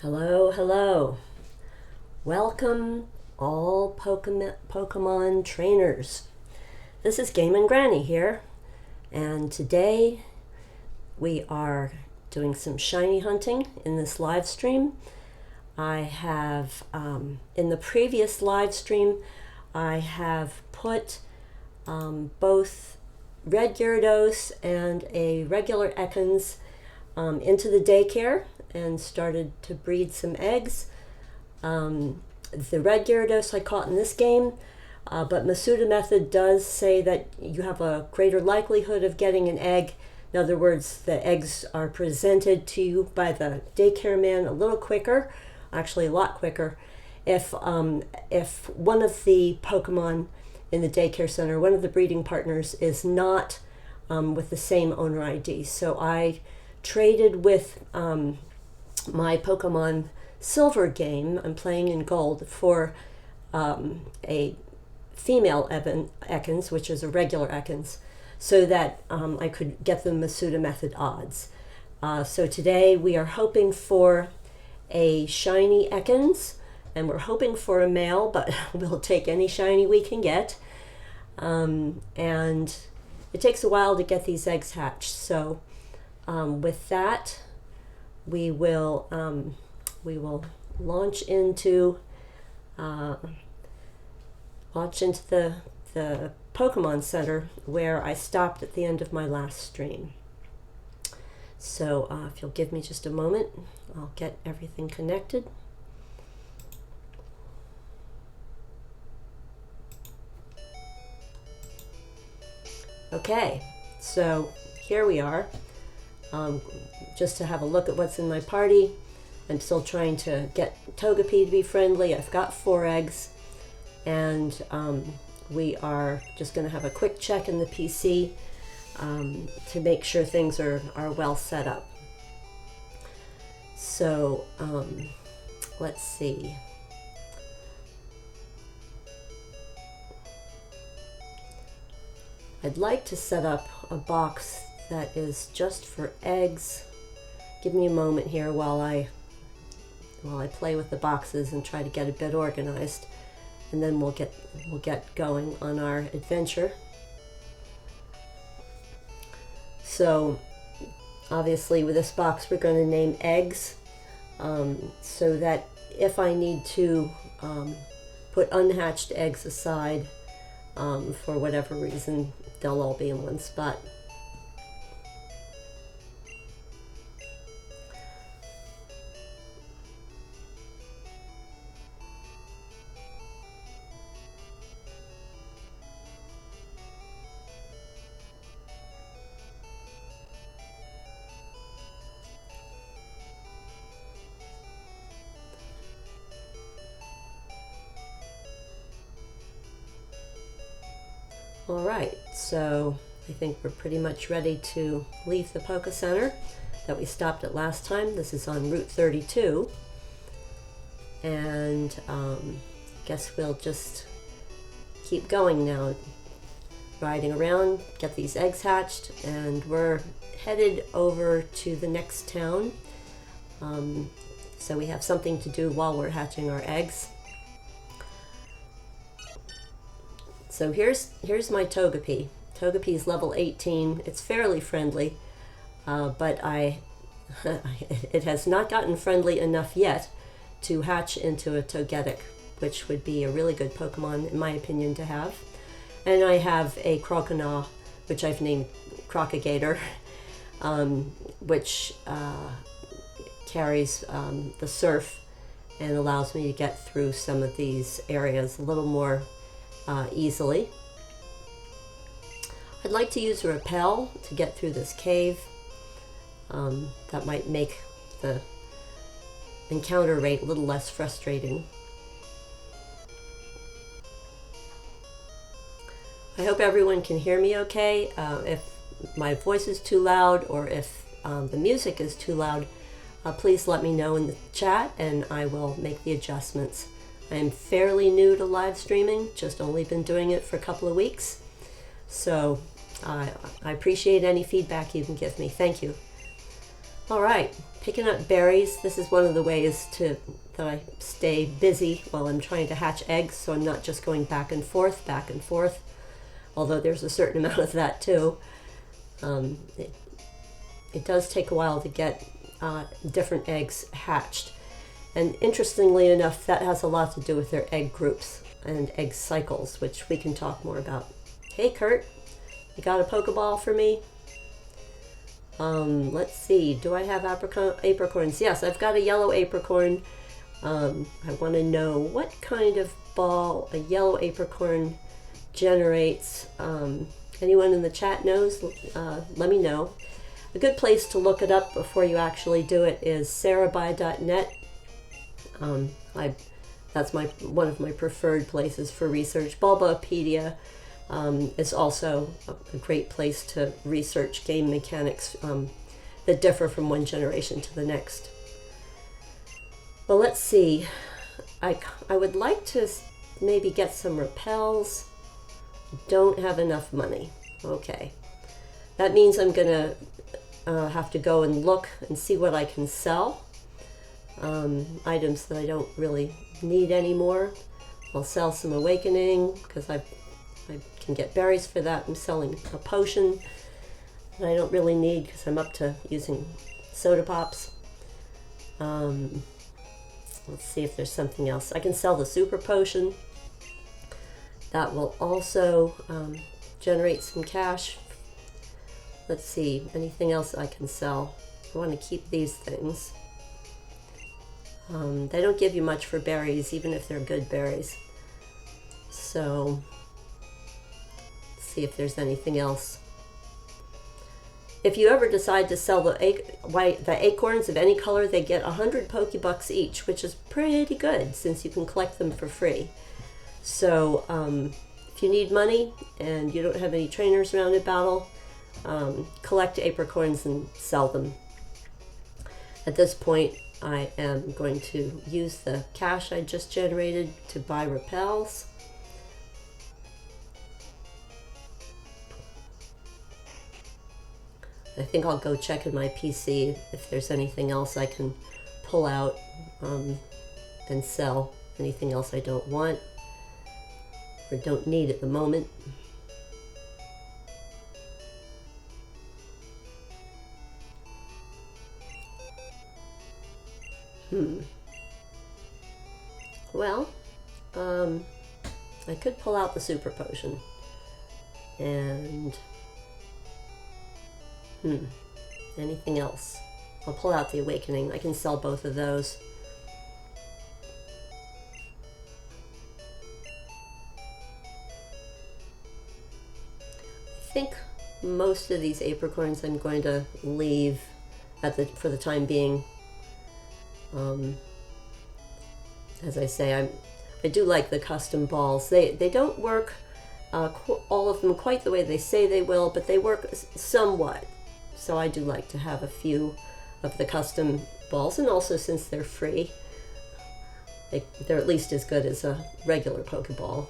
Hello, hello. Welcome all Pokemon trainers. This is GameNGrani here, and today we are doing some shiny hunting in this live stream. I have, in the previous live stream, I have put both red Gyarados and a regular Ekans into the daycare and started to breed some eggs. The red Gyarados I caught in this game, but Masuda method does say that you have a greater likelihood of getting an egg. In other words, the eggs are presented to you by the daycare man a little quicker, actually a lot quicker, if one of the Pokemon in the daycare center, one of the breeding partners, is not with the same owner ID. So I traded with my Pokemon Silver game, I'm playing in Gold, for a female Ekans, which is a regular Ekans, so that I could get the Masuda method odds. So today we are hoping for a shiny Ekans, and we're hoping for a male, but we'll take any shiny we can get. And it takes a while to get these eggs hatched. So with that, we will launch into the Pokemon Center where I stopped at the end of my last stream. So if you'll give me just a moment, I'll get everything connected. Okay, so here we are. Just to have a look at what's in my party. I'm still trying to get Togepi to be friendly. I've got 4 eggs, and we are just going to have a quick check in the PC to make sure things are well set up. So let's see. I'd like to set up a box that is just for eggs. Give me a moment here while I play with the boxes and try to get a bit organized, and then we'll get going on our adventure. So obviously with this box we're going to name eggs, so that if I need to put unhatched eggs aside for whatever reason, they'll all be in one spot. Alright, so I think we're pretty much ready to leave the Poke Center that we stopped at last time. This is on Route 32, and I guess we'll just keep going now, riding around, get these eggs hatched, and we're headed over to the next town, so we have something to do while we're hatching our eggs. So here's my Togepi. Togepi is level 18. It's fairly friendly, but it has not gotten friendly enough yet to hatch into a Togetic, which would be a really good Pokemon, in my opinion, to have. And I have a Croconaw, which I've named Crocagator, which carries the Surf and allows me to get through some of these areas a little more easily. I'd like to use a Repel to get through this cave. That might make the encounter rate a little less frustrating. I hope everyone can hear me okay. If my voice is too loud or if the music is too loud, please let me know in the chat and I will make the adjustments. I'm fairly new to live streaming, just only been doing it for a couple of weeks. So I appreciate any feedback you can give me. Thank you. All right, picking up berries. This is one of the ways that I stay busy while I'm trying to hatch eggs, so I'm not just going back and forth, although there's a certain amount of that too. It does take a while to get different eggs hatched. And interestingly enough, that has a lot to do with their egg groups and egg cycles, which we can talk more about. Hey Kurt, you got a Pokeball for me? Let's see, do I have apricorns? Yes, I've got a yellow apricorn. I want to know what kind of ball a yellow apricorn generates. Anyone in the chat knows? Let me know. A good place to look it up before you actually do it is sarahby.net. That's one of my preferred places for research. Bulbapedia is also a great place to research game mechanics that differ from one generation to the next. Well, let's see. I would like to maybe get some repels. Don't have enough money. Okay. That means I'm going to have to go and look and see what I can sell. Items that I don't really need anymore. I'll sell some awakening because I can get berries for that. I'm selling a potion that I don't really need because I'm up to using soda pops. Let's see if there's something else. I can sell the super potion. That will also generate some cash. Let's see, anything else I can sell? I want to keep these things. They don't give you much for berries, even if they're good berries. So, let's see if there's anything else. If you ever decide to sell the acorns of any color, they get 100 Pokebucks each, which is pretty good since you can collect them for free. So, if you need money and you don't have any trainers around at battle, collect apricorns and sell them. At this point, I am going to use the cash I just generated to buy repels. I think I'll go check in my PC if there's anything else I can pull out and sell. Anything else I don't want or don't need at the moment. Well, I could pull out the super potion and anything else. I'll pull out the awakening. I can sell both of those. I think most of these apricorns I'm going to leave for the time being. As I say, I do like the custom balls. They don't work all of them quite the way they say they will, but they work somewhat. So I do like to have a few of the custom balls, and also since they're free, they're at least as good as a regular Pokeball.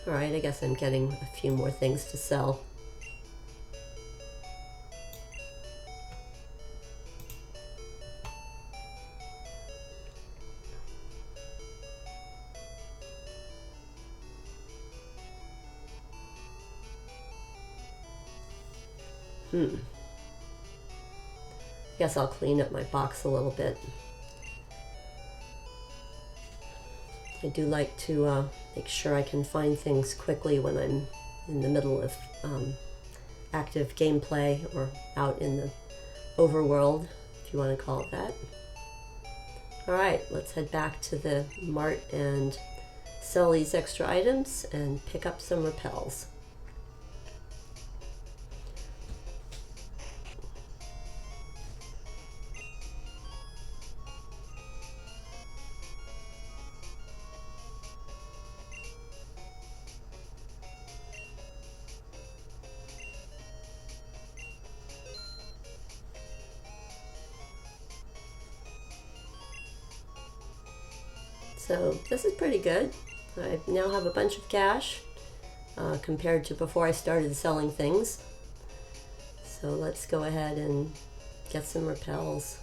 Alright, I guess I'm getting a few more things to sell. Guess I'll clean up my box a little bit. I do like to make sure I can find things quickly when I'm in the middle of active gameplay or out in the overworld, if you want to call it that. Alright, let's head back to the mart and sell these extra items and pick up some repels. So this is pretty good. I now have a bunch of cash compared to before I started selling things. So let's go ahead and get some repels.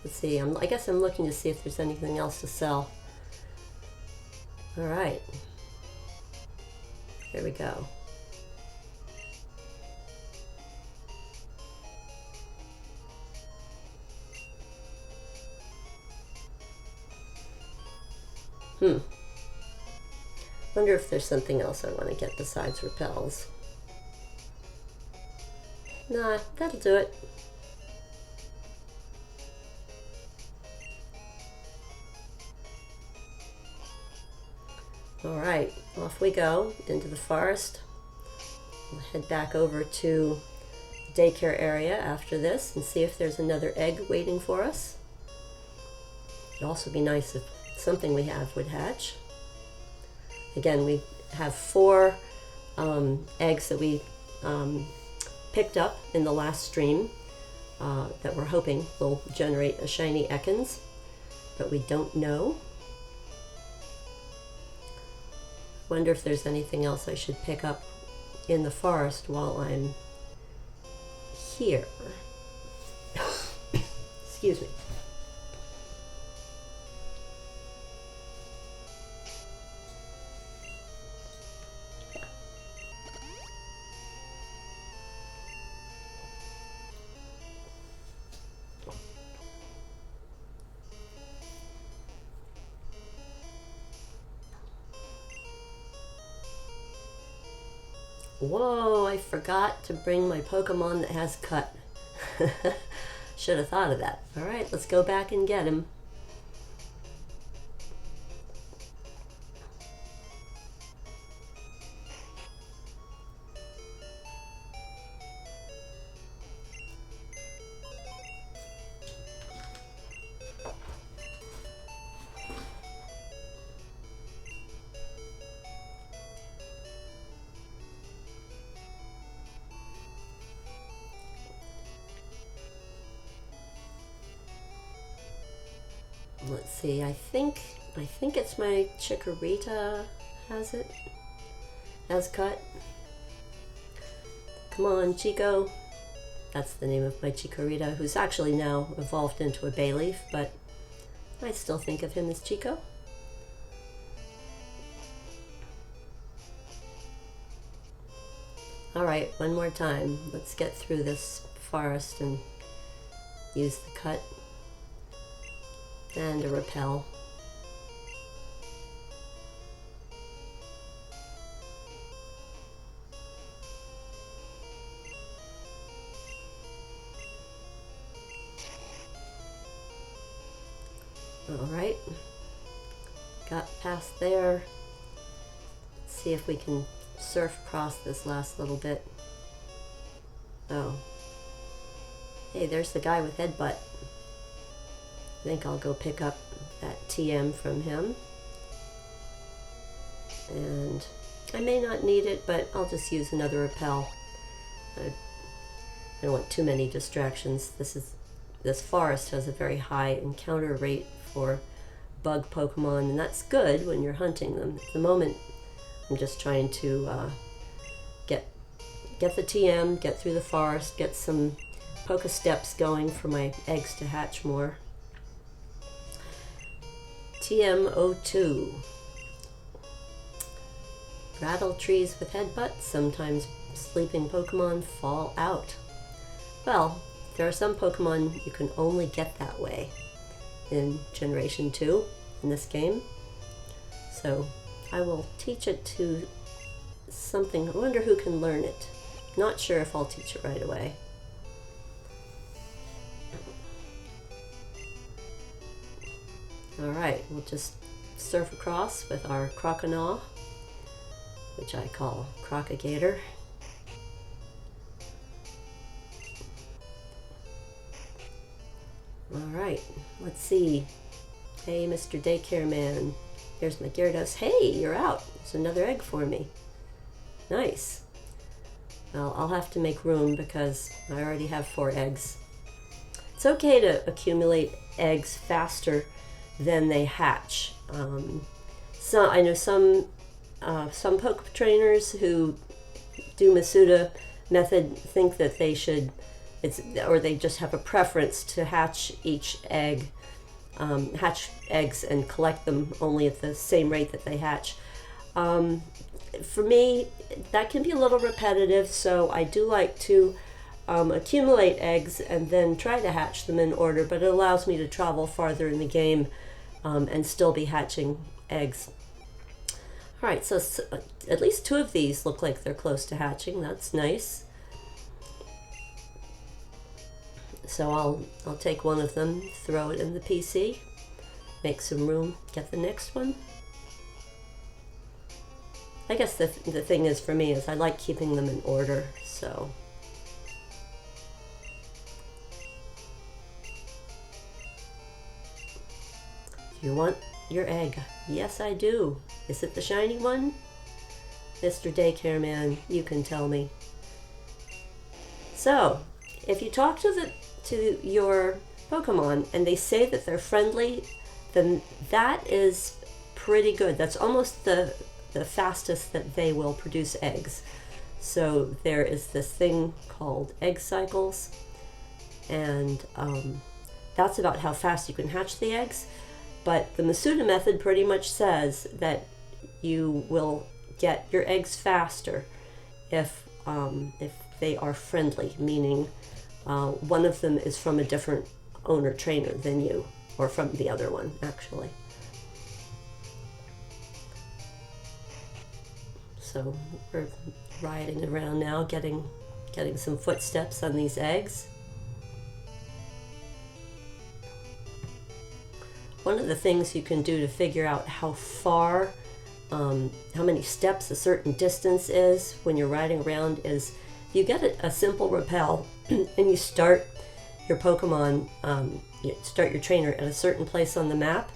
Let's see, I guess I'm looking to see if there's anything else to sell. All right, here we go. Wonder if there's something else I want to get besides repels. Nah, that'll do it. All right, off we go into the forest. We'll head back over to the daycare area after this and see if there's another egg waiting for us. It'd also be nice if something we have would hatch. Again, we have 4 eggs that we picked up in the last stream that we're hoping will generate a Shiny Ekans, but we don't know. Wonder if there's anything else I should pick up in the forest while I'm here. Excuse me. Whoa, I forgot to bring my Pokemon that has cut. Should have thought of that. All right, let's go back and get him. Let's see, I think it's my Chikorita has it, has cut. Come on, Chico. That's the name of my Chikorita, who's actually now evolved into a Bayleaf, but I still think of him as Chico. All right, one more time. Let's get through this forest and use the cut. And a repel. All right, got past there. Let's see if we can surf across this last little bit. Oh, hey, there's the guy with headbutt. I think I'll go pick up that TM from him. And I may not need it, but I'll just use another repel. I don't want too many distractions. This forest has a very high encounter rate for bug Pokemon, and that's good when you're hunting them. At the moment, I'm just trying to get the TM, get through the forest, get some Pokesteps going for my eggs to hatch more. TM02. Rattle trees with headbutts. Sometimes sleeping Pokemon fall out. Well, there are some Pokemon you can only get that way in Generation 2 in this game. So I will teach it to something. I wonder who can learn it. Not sure if I'll teach it right away. Alright, we'll just surf across with our Croconaw, which I call Crocagator. Alright, let's see. Hey, Mr. Daycare Man. There's my Gyarados. Hey, you're out. There's another egg for me. Nice. Well, I'll have to make room because I already have 4 eggs. It's okay to accumulate eggs faster then they hatch. So I know some poke trainers who do Masuda method think that they should, or they just have a preference to hatch each egg, hatch eggs and collect them only at the same rate that they hatch. For me, that can be a little repetitive, so I do like to accumulate eggs and then try to hatch them in order, but it allows me to travel farther in the game and still be hatching eggs. All right, so at least 2 of these look like they're close to hatching. That's nice. So I'll take one of them, throw it in the PC, make some room, get the next one. I guess the thing is for me is I like keeping them in order, so. Do you want your egg? Yes, I do. Is it the shiny one? Mr. Daycare Man, you can tell me. So, if you talk to your Pokemon and they say that they're friendly, then that is pretty good. That's almost the fastest that they will produce eggs. So there is this thing called egg cycles, and that's about how fast you can hatch the eggs. But the Masuda method pretty much says that you will get your eggs faster if they are friendly, meaning one of them is from a different owner trainer than you, or from the other one actually. So we're riding around now, getting some footsteps on these eggs. One of the things you can do to figure out how far, how many steps a certain distance is when you're riding around is you get a simple rappel and you start your Pokemon, you start your trainer at a certain place on the map,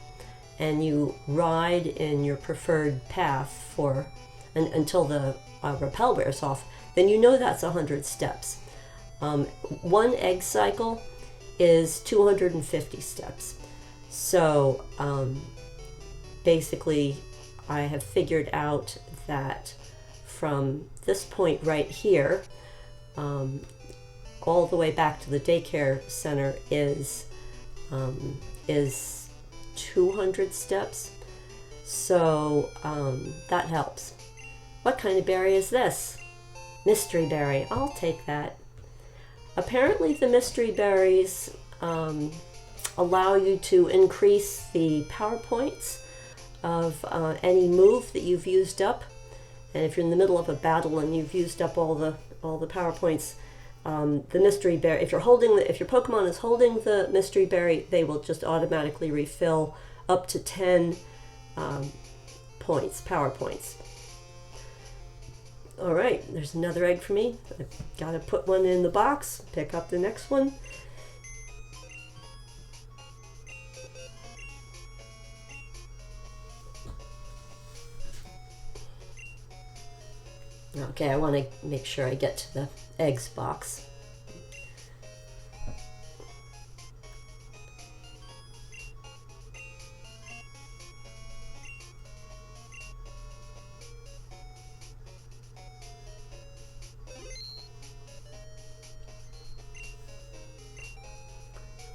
and you ride in your preferred path until the rappel wears off. Then you know that's 100 steps. One egg cycle is 250 steps. So basically I have figured out that from this point right here all the way back to the daycare center is 200 steps. So that helps. What kind of berry is this? Mystery berry. I'll take that. Apparently the mystery berries allow you to increase the power points of any move that you've used up. And if you're in the middle of a battle and you've used up all the power points, the mystery berry, if your Pokemon is holding the mystery berry, they will just automatically refill up to 10 power points. All right, there's another egg for me. I've got to put one in the box, pick up the next one. Okay, I want to make sure I get to the eggs box.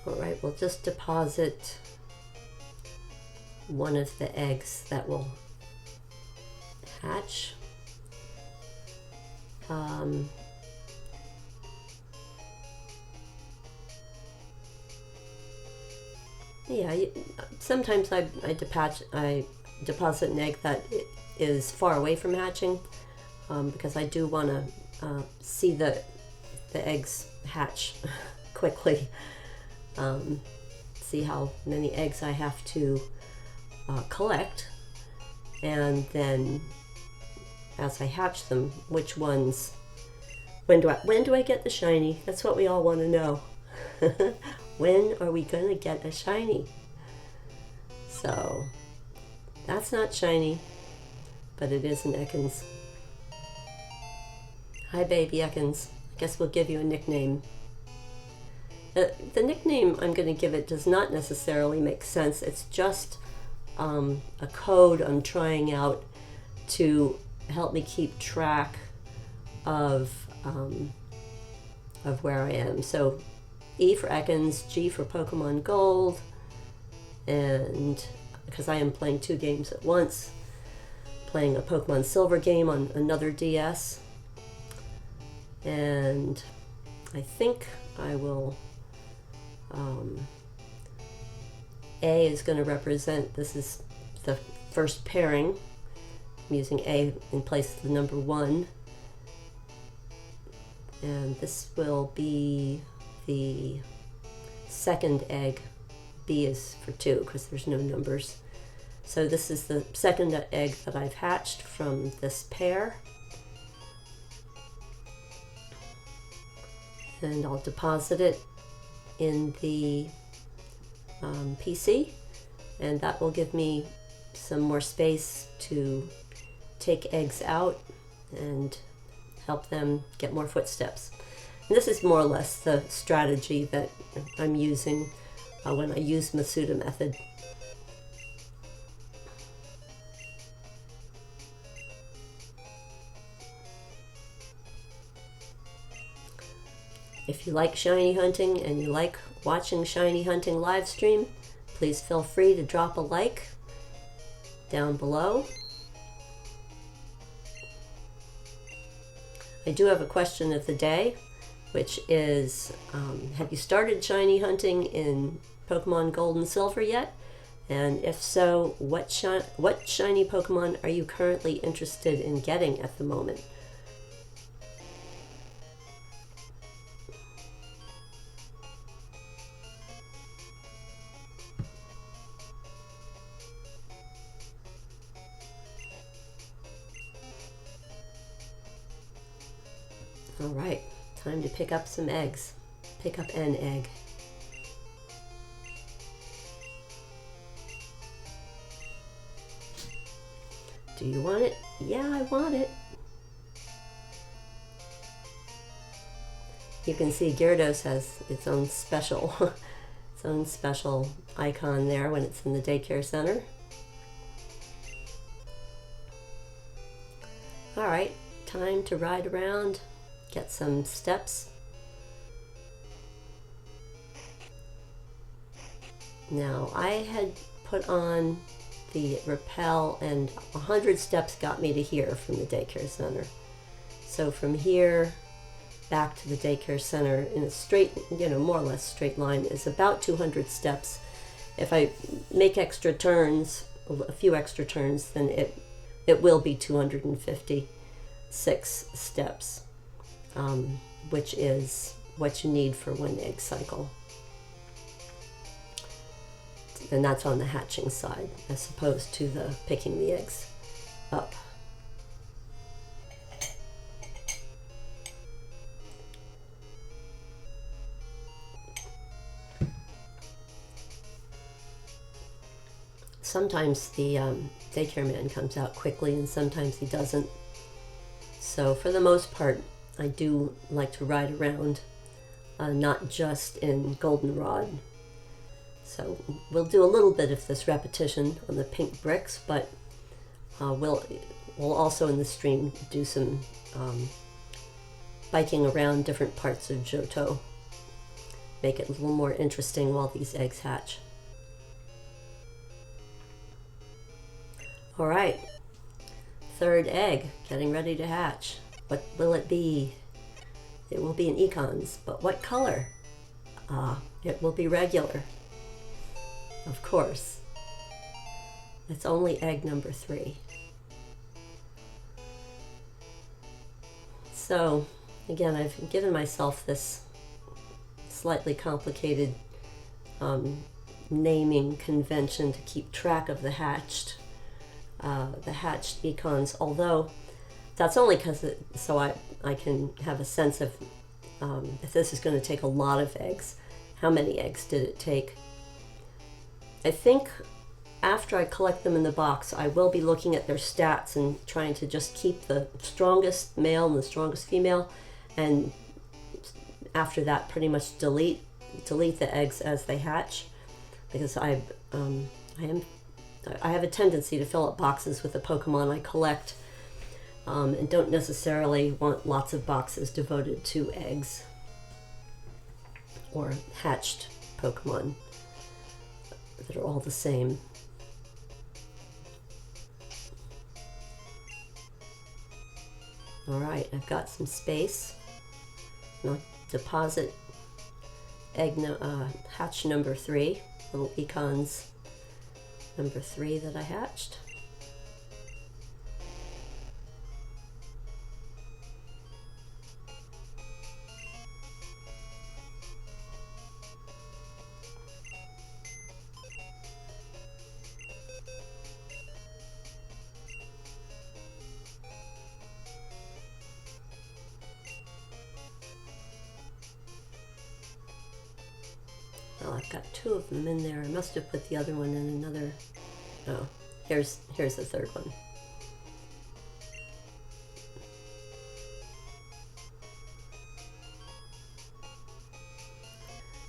All right, we'll just deposit one of the eggs that will hatch. Yeah, sometimes I deposit an egg that is far away from hatching, because I do want to see the eggs hatch quickly. See how many eggs I have to collect, and then as I hatch them, which ones, when do I get the shiny? That's what we all want to know. When are we gonna get a shiny? So that's not shiny, but it is an Ekans. Hi baby Ekans, I guess we'll give you a nickname. The nickname I'm going to give it does not necessarily make sense. It's just a code I'm trying out to help me keep track of where I am. So E for Ekans, G for Pokemon Gold, and because I am playing 2 games at once, playing a Pokemon Silver game on another DS, and I think I will, A is going to represent, this is the first pairing. I'm using A in place of the number 1, and this will be the second egg. B is for 2 because there's no numbers. So this is the second egg that I've hatched from this pair. And I'll deposit it in the PC, and that will give me some more space to take eggs out and help them get more footsteps. And this is more or less the strategy that I'm using when I use Masuda method. If you like shiny hunting and you like watching shiny hunting live stream, please feel free to drop a like down below. I do have a question of the day, which is, have you started shiny hunting in Pokemon Gold and Silver yet? And if so, what shiny Pokemon are you currently interested in getting at the moment? All right, time to pick up some eggs. Pick up an egg. Do you want it? Yeah, I want it. You can see Gyarados has its own special icon there when it's in the daycare center. All right, time to ride around, get some steps. Now, I had put on the rappel, and 100 steps got me to here from the daycare center. So from here back to the daycare center in a straight, more or less straight line, is about 200 steps. If I make extra turns, a few extra turns, then it will be 256 steps, which is what you need for 1 egg cycle. And that's on the hatching side, as opposed to the picking the eggs up. Sometimes the daycare man comes out quickly and sometimes he doesn't. So for the most part, I do like to ride around, not just in Goldenrod. So we'll do a little bit of this repetition on the pink bricks, but we'll also in the stream do some biking around different parts of Johto. Make it a little more interesting while these eggs hatch. All right, 3rd egg getting ready to hatch. What will it be? It will be an Ekans, but what color? It will be regular. Of course. It's only egg number 3. So, again, I've given myself this slightly complicated naming convention to keep track of the hatched Ekans, although that's only because so I can have a sense of if this is going to take a lot of eggs, how many eggs did it take? I think after I collect them in the box, I will be looking at their stats and trying to just keep the strongest male and the strongest female, and after that pretty much delete delete the eggs as they hatch, because I have a tendency to fill up boxes with the Pokemon I collect, and don't necessarily want lots of boxes devoted to eggs or hatched Pokemon that are all the same. Alright, I've got some space. I'll deposit hatch number 3, little Ekans number 3 that I hatched. Well, I've got 2 of them in there. I must have put the other one in another. Oh, here's the third one.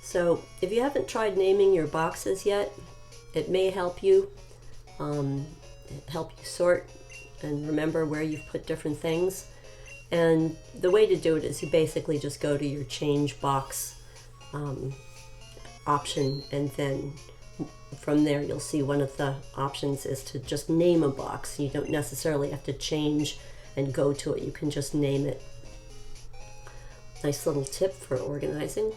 So if you haven't tried naming your boxes yet, it may help you sort and remember where you've put different things. And the way to do it is you basically just go to your change box option, and then from there you'll see one of the options is to just name a box. You don't necessarily have to change and go to it. You can just name it. Nice little tip for organizing.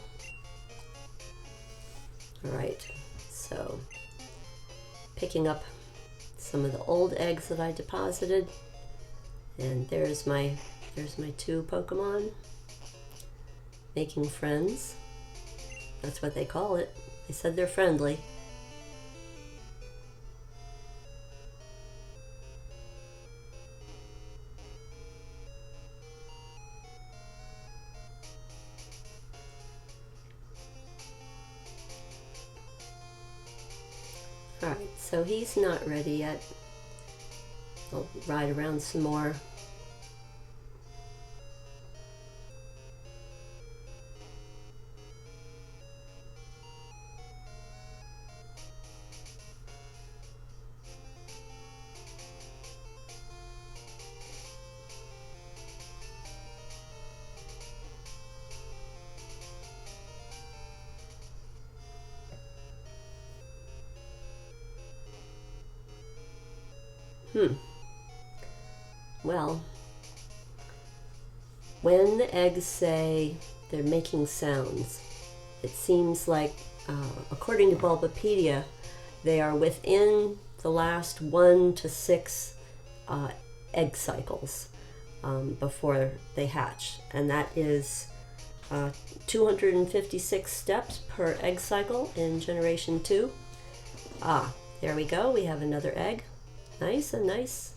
Alright, so picking up some of the old eggs that I deposited, and there's my 2 Pokemon making friends. That's what they call it. They said they're friendly. Alright, so he's not ready yet. I'll ride around some more. Well, when the eggs say they're making sounds, it seems like, according to Bulbapedia, they are within the last 1 to 6 egg cycles before they hatch. And that is 256 steps per egg cycle in Generation 2. Ah, there we go. We have another egg. Nice and nice.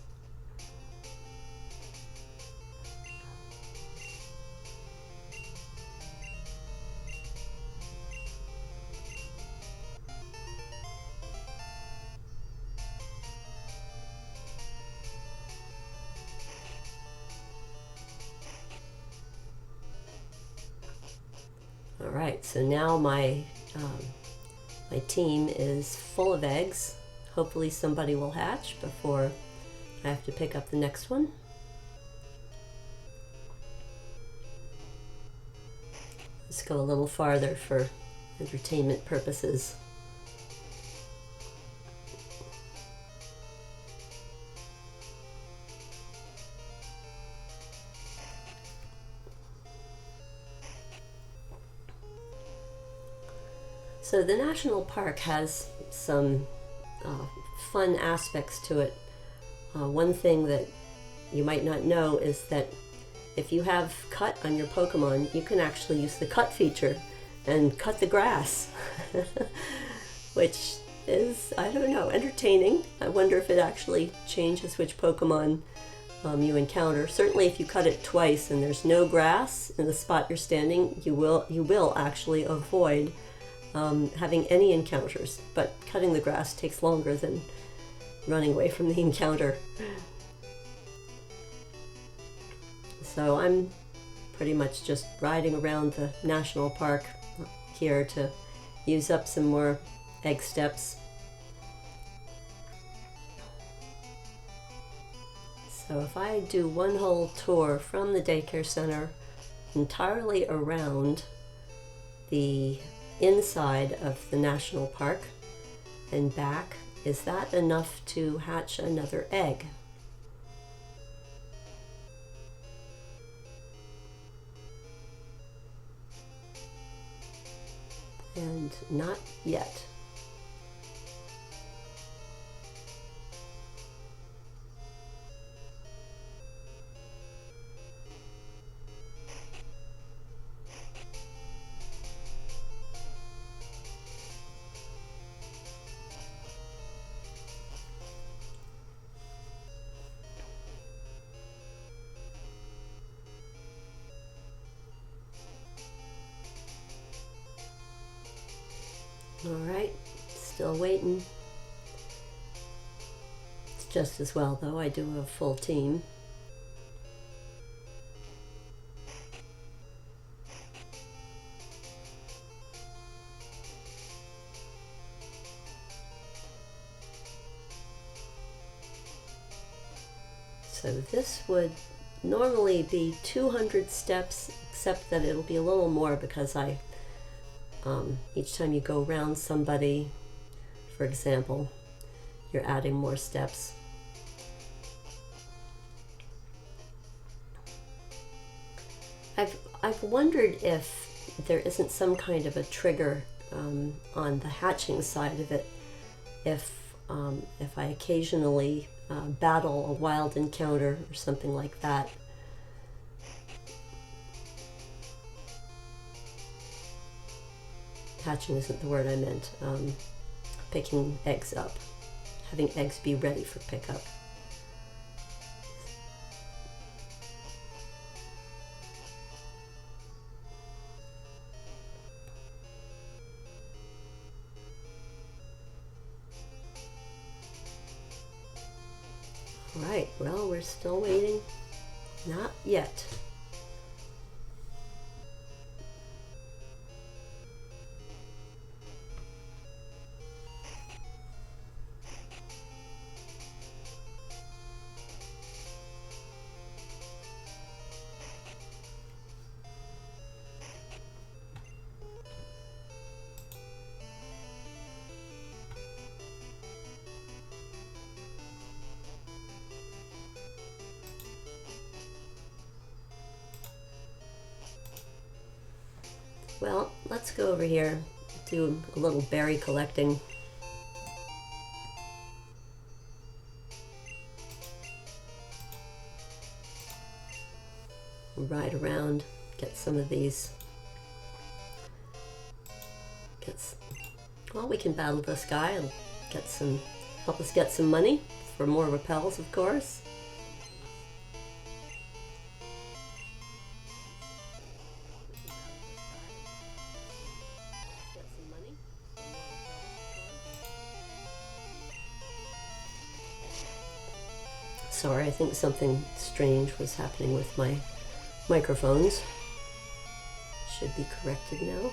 All right, so now my team is full of eggs. Hopefully somebody will hatch before I have to pick up the next one. Let's go a little farther for entertainment purposes. So the national park has some fun aspects to it. One thing that you might not know is that if you have cut on your Pokemon, you can actually use the cut feature and cut the grass, which is, I don't know, entertaining. I wonder if it actually changes which Pokemon you encounter. Certainly if you cut it twice and there's no grass in the spot you're standing, you will actually avoid having any encounters, but cutting the grass takes longer than running away from the encounter. So I'm pretty much just riding around the national park, here to use up some more egg steps. So if I do one whole tour from the daycare center entirely around the inside of the national park and back, is that enough to hatch another egg? And not yet. All right, still waiting. It's just as well though, I do a full team. So this would normally be 200 steps, except that it'll be a little more because each time you go around somebody, for example, you're adding more steps. I've wondered if there isn't some kind of a trigger on the hatching side of it, if I occasionally battle a wild encounter or something like that. Hatching isn't the word I meant. Picking eggs up. Having eggs be ready for pickup. Right, well, we're still waiting. Not yet. Well, let's go over here, do a little berry collecting. Ride around, get some of these. Well, we can battle this guy and help us get some money for more repels, of course. Sorry, I think something strange was happening with my microphones. Should be corrected now.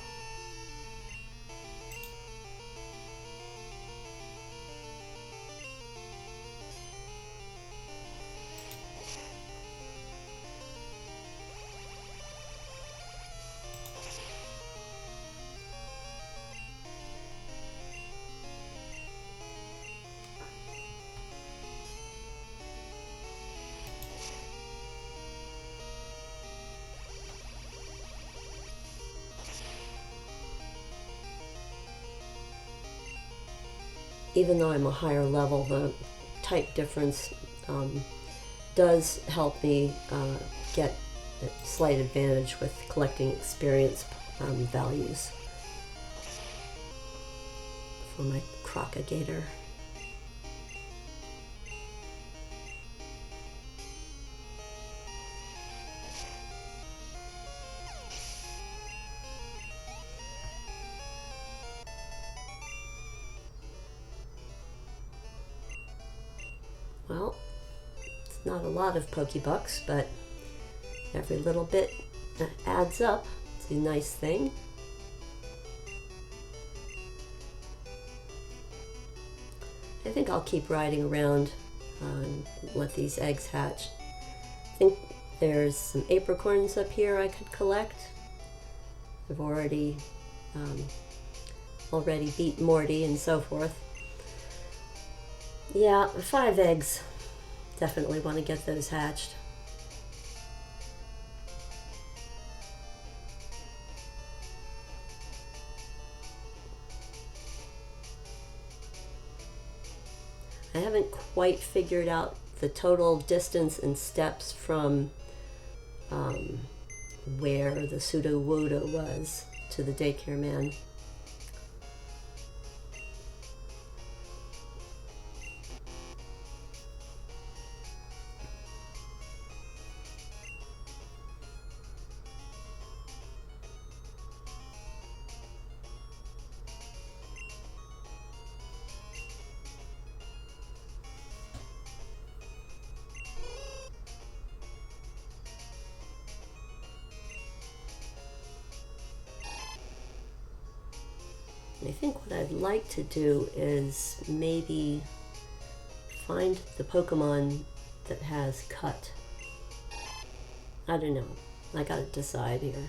Even though I'm a higher level, the type difference does help me get a slight advantage with collecting experience values for my crocagator. Well, it's not a lot of Pokebucks, but every little bit adds up. It's a nice thing. I think I'll keep riding around and let these eggs hatch. I think there's some apricorns up here I could collect. I've already beat Morty and so forth. Yeah, 5 eggs. Definitely want to get those hatched. I haven't quite figured out the total distance and steps from where the Sudowoodo was to the daycare man. I think what I'd like to do is maybe find the Pokemon that has cut. I don't know. I gotta decide here.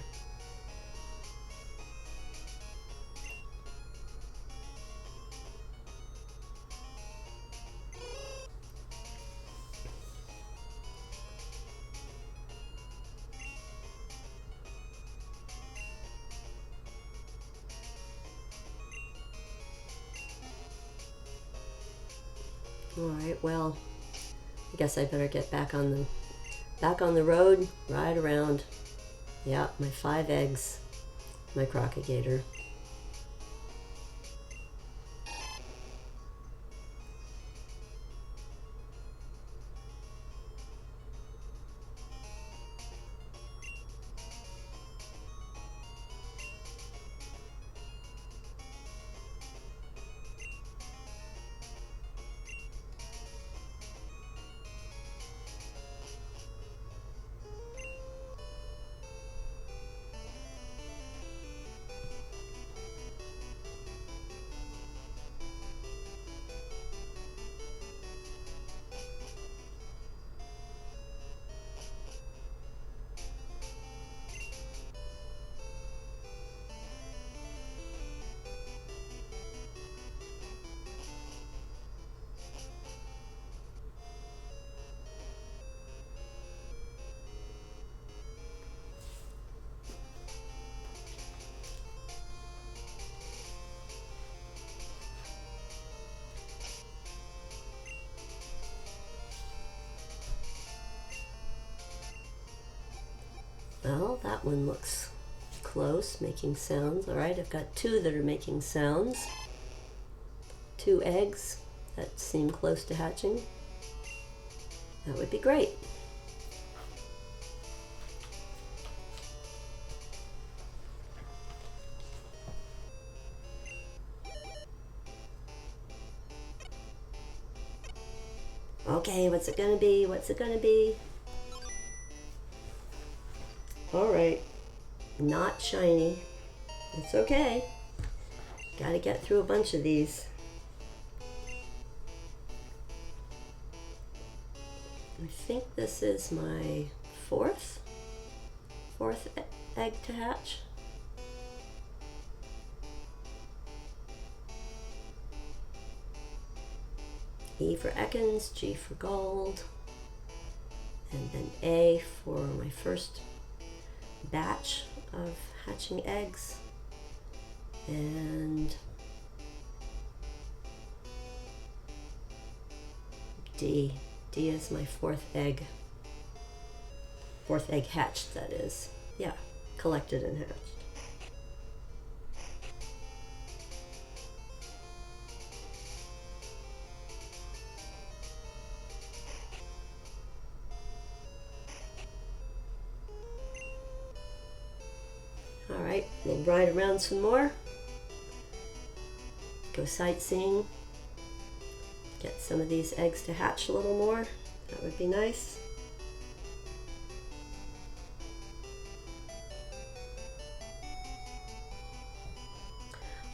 Alright, well, I guess I better get back on the road, ride around. Yeah, my 5 eggs, my Crocagator. Well, that one looks close, making sounds. All right, I've got 2 that are making sounds. 2 eggs that seem close to hatching. That would be great. Okay, what's it gonna be? What's it gonna be? Alright, not shiny. It's okay. Gotta get through a bunch of these. I think this is my fourth egg to hatch. E for Ekans, G for gold, and then A for my first batch of hatching eggs, and D is my 4th egg hatched, that is. Yeah, collected and hatched. Alright, we'll ride around some more, go sightseeing, get some of these eggs to hatch a little more. That would be nice.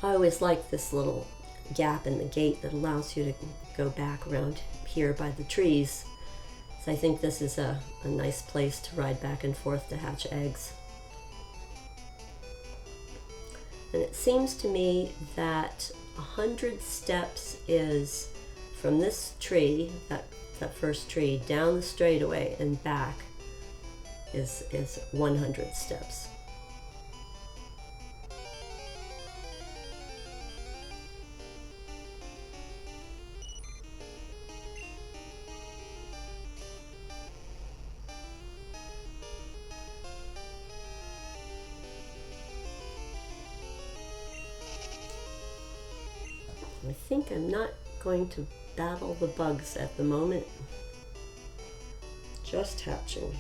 I always like this little gap in the gate that allows you to go back around here by the trees. So I think this is a nice place to ride back and forth to hatch eggs. And it seems to me that 100 steps is from this tree, that first tree, down the straightaway and back is 100 steps. I think I'm not going to battle the bugs at the moment. Just hatching.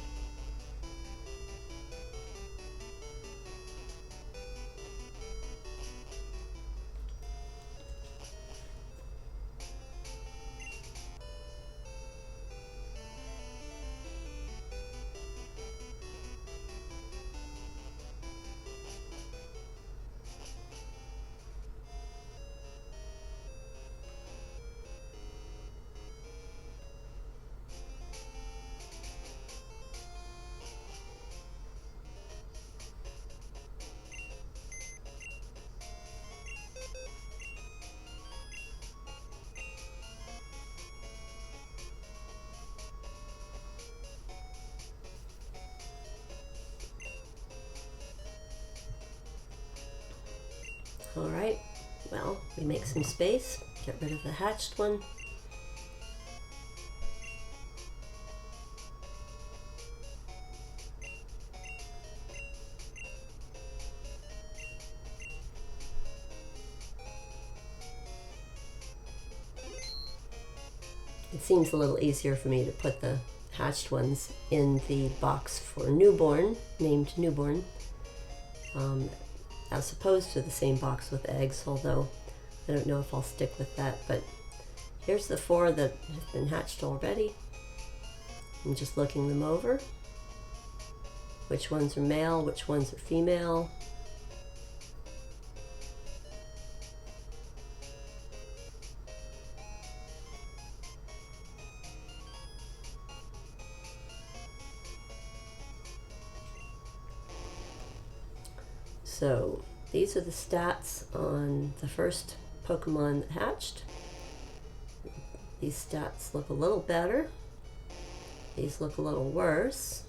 Alright, well, we make some space, get rid of the hatched one. It seems a little easier for me to put the hatched ones in the box for newborn, named newborn, as opposed to the same box with eggs, although I don't know if I'll stick with that. But here's the 4 that have been hatched already. I'm just looking them over. Which ones are male, which ones are female. So these are the stats on the first Pokemon that hatched. These stats look a little better. These look a little worse.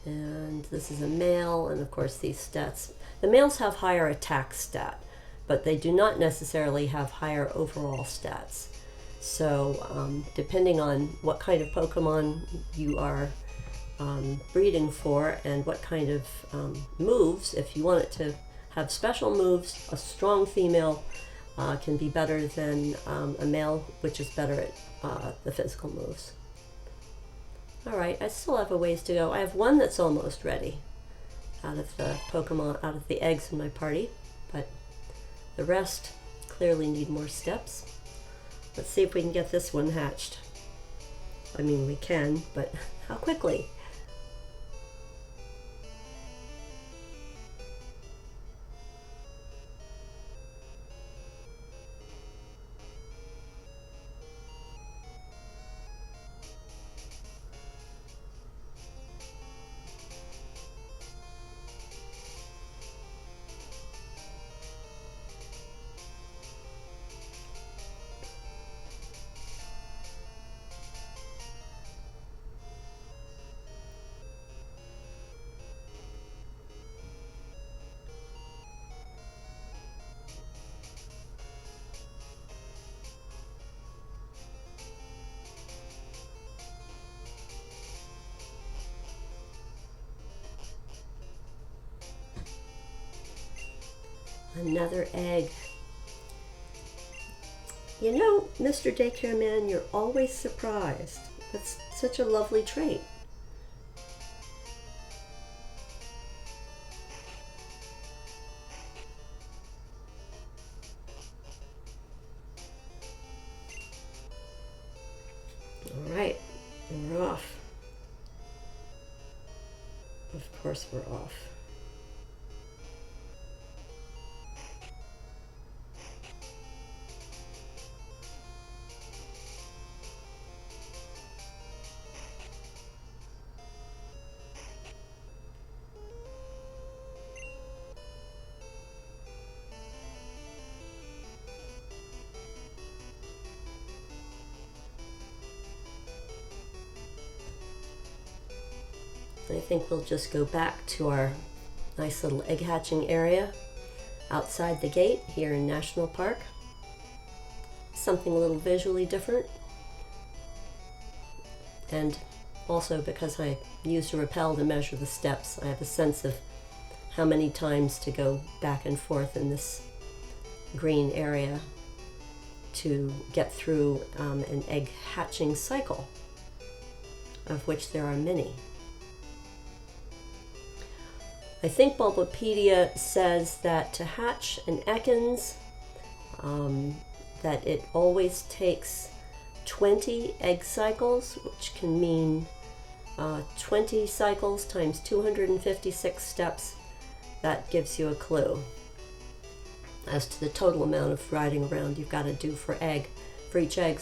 And this is a male, and of course these stats. The males have higher attack stat, but they do not necessarily have higher overall stats. So depending on what kind of Pokemon you are breeding for and what kind of moves, if you want it to have special moves, a strong female can be better than a male, which is better at the physical moves. Alright, I still have a ways to go. I have one that's almost ready out of the Pokemon, out of the eggs in my party, but the rest clearly need more steps. Let's see if we can get this one hatched. I mean, we can, but how quickly? Another egg. You know, Mr. Daycare Man, you're always surprised. That's such a lovely trait. All right, we're off. Of course we're off. I think we'll just go back to our nice little egg hatching area outside the gate here in National Park. Something a little visually different. And also because I used a rappel to measure the steps, I have a sense of how many times to go back and forth in this green area to get through an egg hatching cycle, of which there are many. I think Bulbapedia says that to hatch an Ekans, that it always takes 20 egg cycles, which can mean 20 cycles times 256 steps. That gives you a clue as to the total amount of riding around you've got to do for each egg.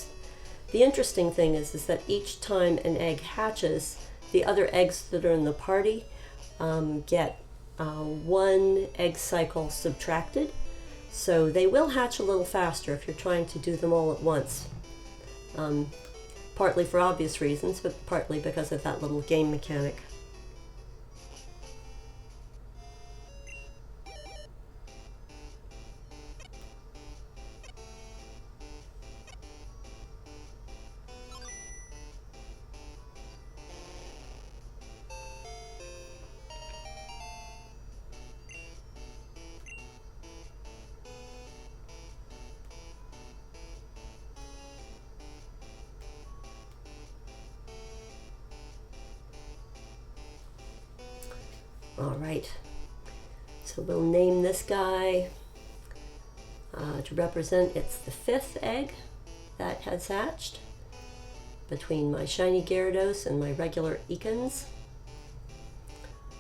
The interesting thing is that each time an egg hatches, the other eggs that are in the party get 1 egg cycle subtracted. So they will hatch a little faster if you're trying to do them all at once. Partly for obvious reasons, but partly because of that little game mechanic. All right, so we'll name this guy to represent it's the 5th egg that has hatched between my Shiny Gyarados and my regular Ekans.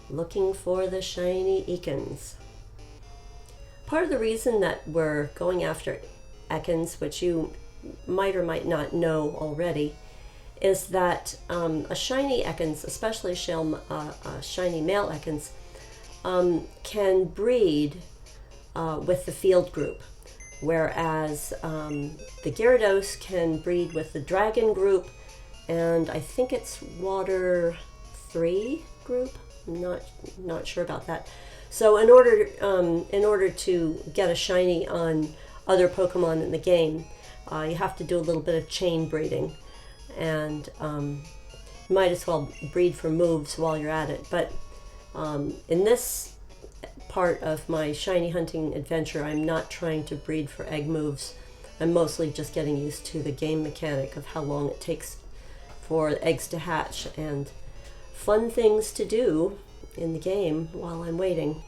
Looking for the Shiny Ekans. Part of the reason that we're going after Ekans, which you might or might not know already, is that a shiny Ekans, especially a shiny male Ekans, can breed with the field group, whereas the Gyarados can breed with the dragon group, and I think it's water 3 group. I'm not sure about that. So in order to get a shiny on other Pokemon in the game, you have to do a little bit of chain breeding. And you might as well breed for moves while you're at it. But in this part of my shiny hunting adventure, I'm not trying to breed for egg moves. I'm mostly just getting used to the game mechanic of how long it takes for eggs to hatch and fun things to do in the game while I'm waiting.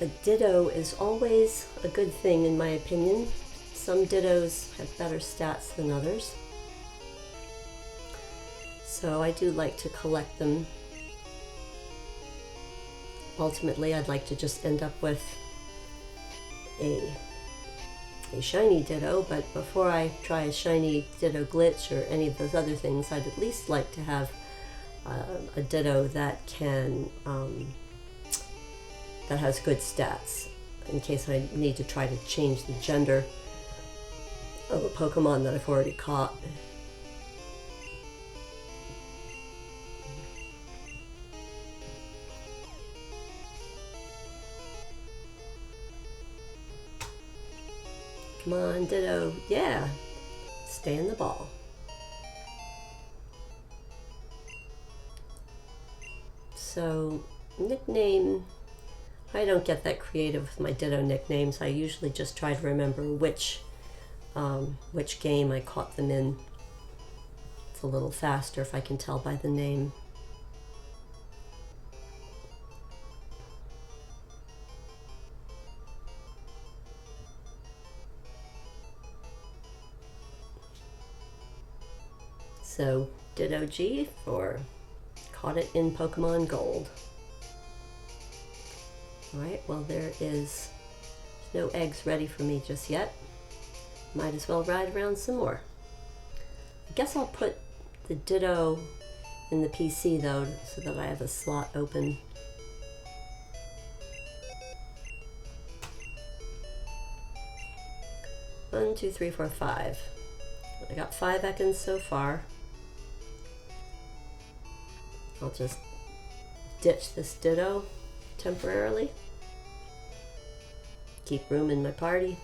A ditto is always a good thing in my opinion. Some dittos have better stats than others. So I do like to collect them. Ultimately, I'd like to just end up with a shiny ditto, but before I try a shiny ditto glitch or any of those other things, I'd at least like to have a ditto that can that has good stats in case I need to try to change the gender of a Pokemon that I've already caught. Come on, Ditto. Yeah. Stay in the ball. So, nickname. I don't get that creative with my Ditto nicknames. I usually just try to remember which game I caught them in. It's a little faster if I can tell by the name. So, Ditto G for caught it in Pokemon Gold. Alright, well there's no eggs ready for me just yet. Might as well ride around some more. I guess I'll put the Ditto in the PC though, so that I have a slot open. One, two, three, four, five. I got 5 Ekans so far. I'll just ditch this Ditto temporarily. Keep room in my party.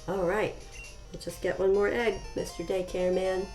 Alright, we'll just get one more egg, Mr. Daycare Man.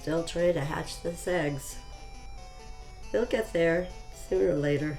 Still trying to hatch those eggs. They'll get there sooner or later.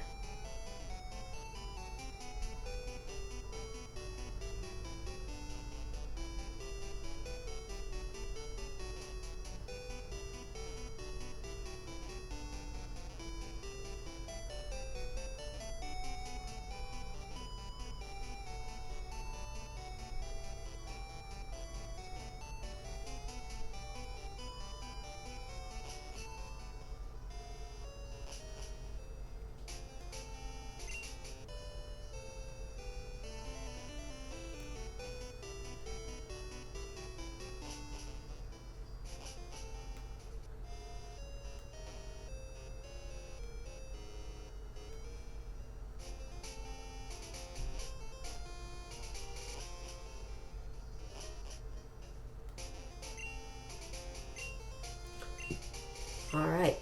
All right,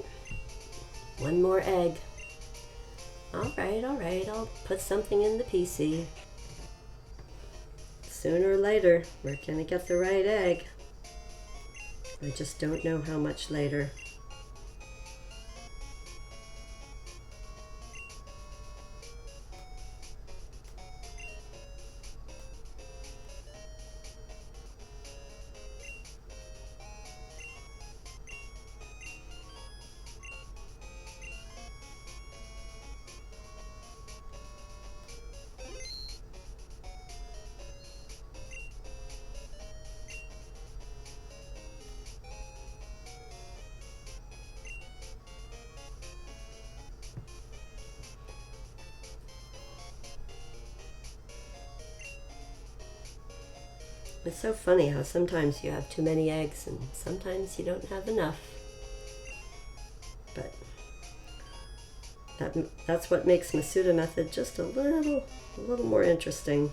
one more egg. All right, I'll put something in the PC. Sooner or later, we're gonna get the right egg. I just don't know how much later. It's so funny how sometimes you have too many eggs and sometimes you don't have enough. But that's what makes Masuda method just a little more interesting.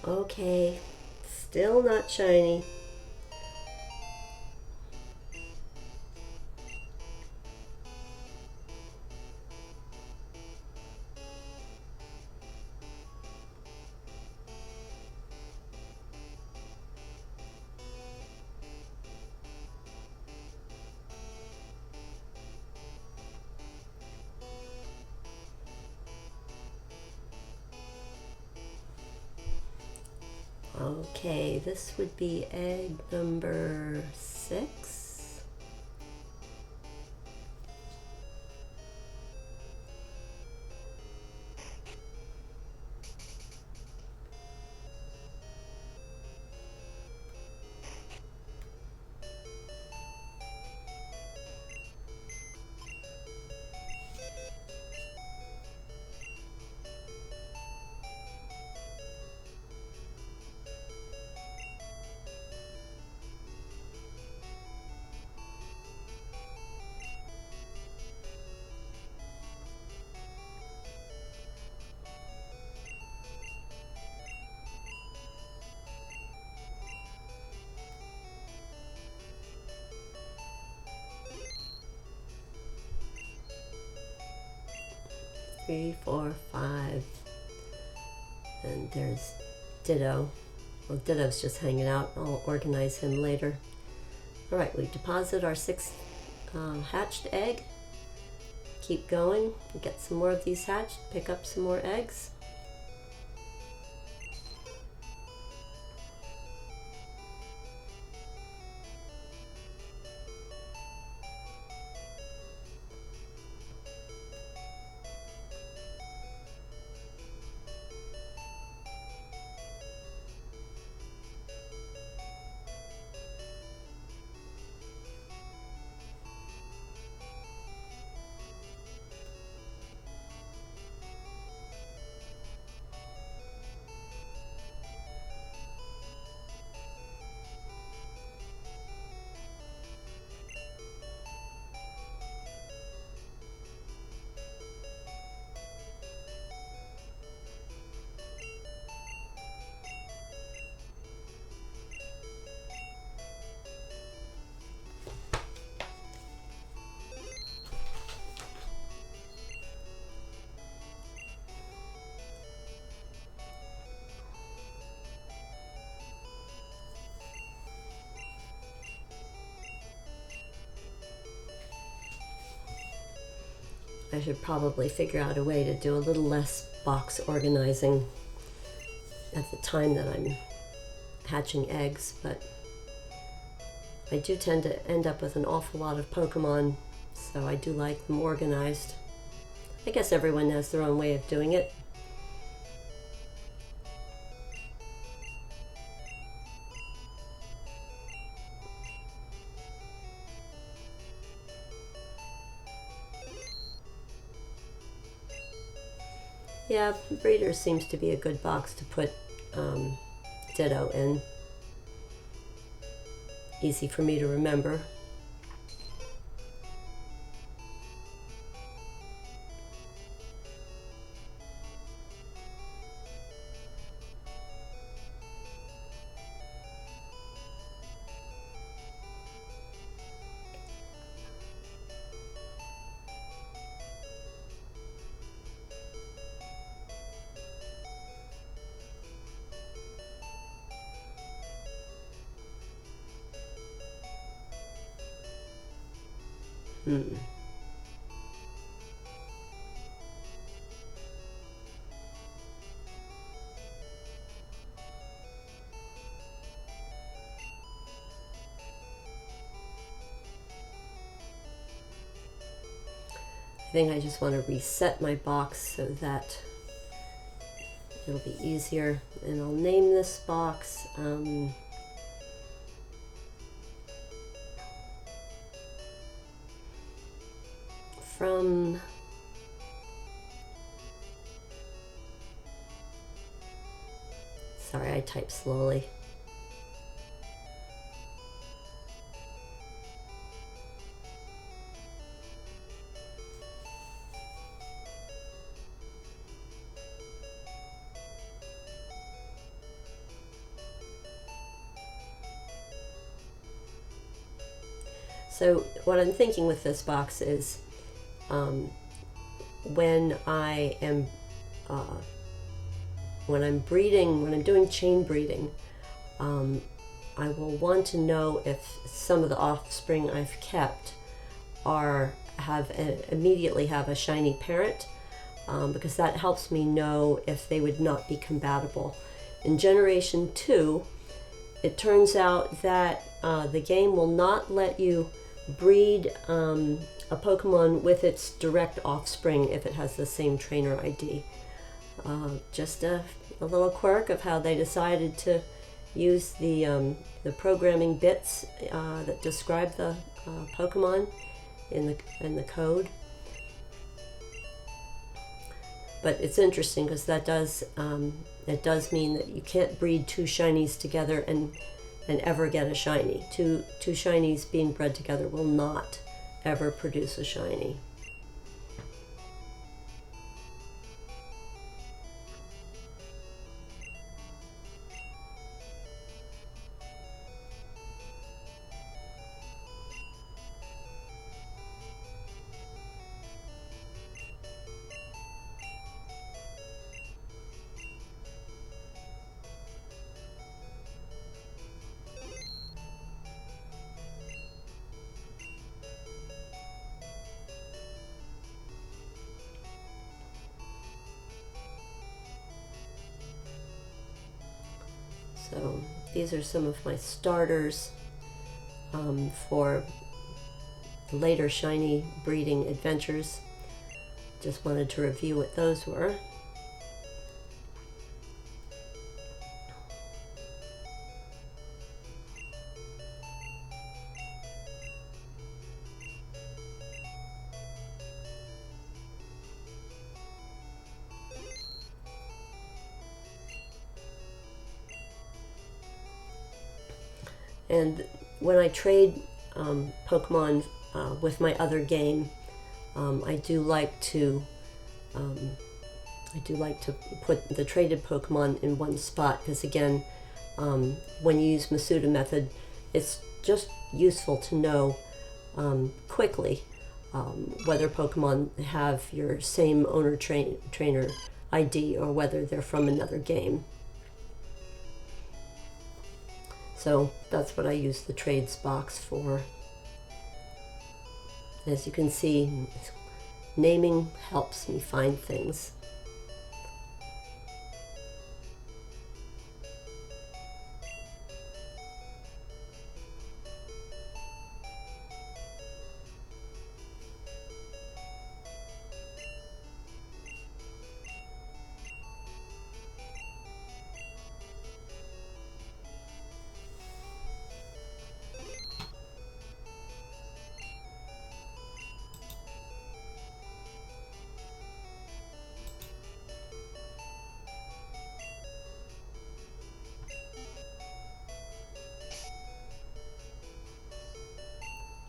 Okay, still not shiny. Okay, this would be egg number 6. Three, 4, 5. And there's Ditto. Well, Ditto's just hanging out. I'll organize him later. All right, we deposit our 6th hatched egg. Keep going. Get some more of these hatched. Pick up some more eggs. I should probably figure out a way to do a little less box organizing at the time that I'm hatching eggs, but I do tend to end up with an awful lot of Pokemon, so I do like them organized. I guess everyone has their own way of doing it. Yeah, Breeder seems to be a good box to put Ditto in. Easy for me to remember. I think I just want to reset my box so that it'll be easier, and I'll name this box from sorry, I type slowly. So what I'm thinking with this box is when I'm breeding, when I'm doing chain breeding, I will want to know if some of the offspring I've kept immediately have a shiny parent, because that helps me know if they would not be compatible. In Generation 2, it turns out that the game will not let you breed a Pokemon with its direct offspring if it has the same trainer ID. Just a little quirk of how they decided to use the programming bits that describe the Pokemon in the code. But it's interesting because that does mean that you can't breed two shinies together and ever get a shiny. Two shinies being bred together will not ever produce a shiny. So these are some of my starters for later shiny breeding adventures. Just wanted to review what those were. And when I trade Pokemon with my other game, I do like to put the traded Pokemon in one spot, because again, when you use Masuda method, it's just useful to know quickly whether Pokemon have your same owner trainer ID or whether they're from another game. So that's what I use the trades box for. As you can see, Naming helps me find things.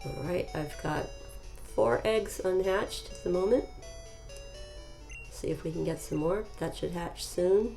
Alright, I've got 4 eggs unhatched at the moment. See if we can get some more. That should hatch soon.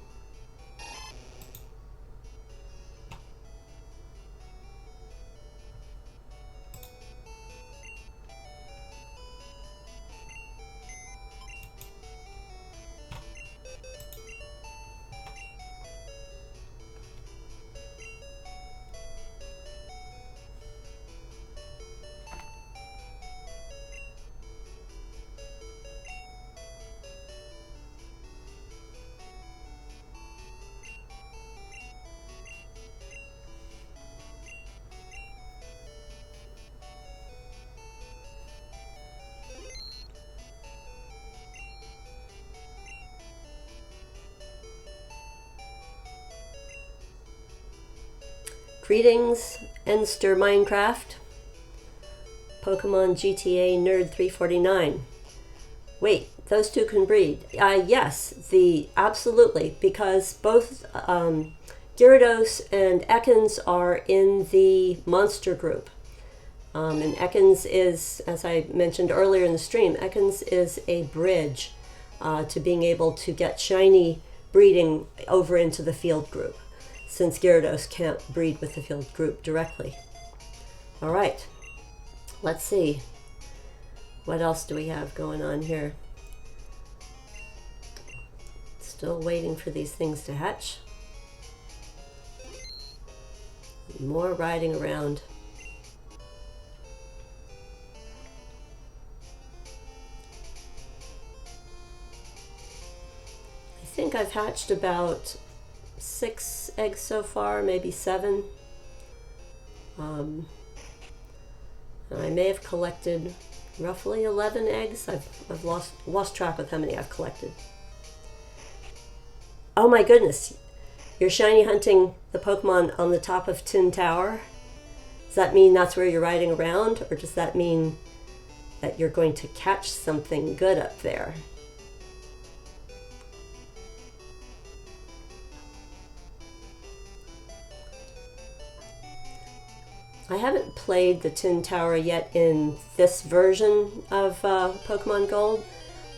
Greetings, Enster Minecraft, Pokemon GTA Nerd 349. Wait, those two can breed. Yes, absolutely, because both Gyarados and Ekans are in the monster group. And Ekans is, as I mentioned earlier in the stream, Ekans is a bridge to being able to get shiny breeding over into the field group, since Gyarados can't breed with the field group directly. All right, let's see. What else do we have going on here? Still waiting for these things to hatch. More riding around. I think I've hatched about 6 eggs so far, maybe 7. I may have collected roughly 11 eggs. I've lost track with how many I've collected. Oh my goodness, you're shiny hunting the Pokemon on the top of Tin Tower? Does that mean that's where you're riding around, or does that mean that you're going to catch something good up there? I haven't played the Tin Tower yet in this version of Pokemon Gold.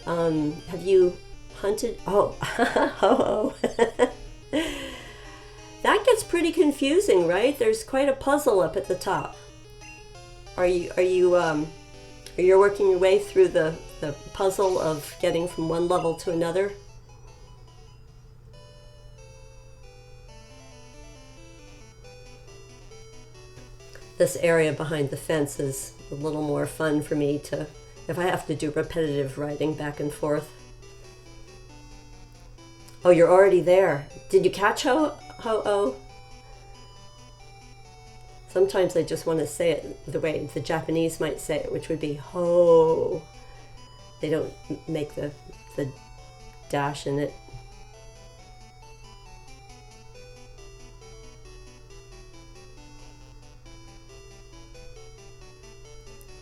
Have you hunted? Oh, ho ho. That gets pretty confusing, right? There's quite a puzzle up at the top. Are you working your way through the puzzle of getting from one level to another? This area behind the fence is a little more fun for me to, if I have to do repetitive riding back and forth. Oh, you're already there. Did you catch Ho-Oh? Sometimes I just want to say it the way the Japanese might say it, which would be ho. They don't make the dash in it.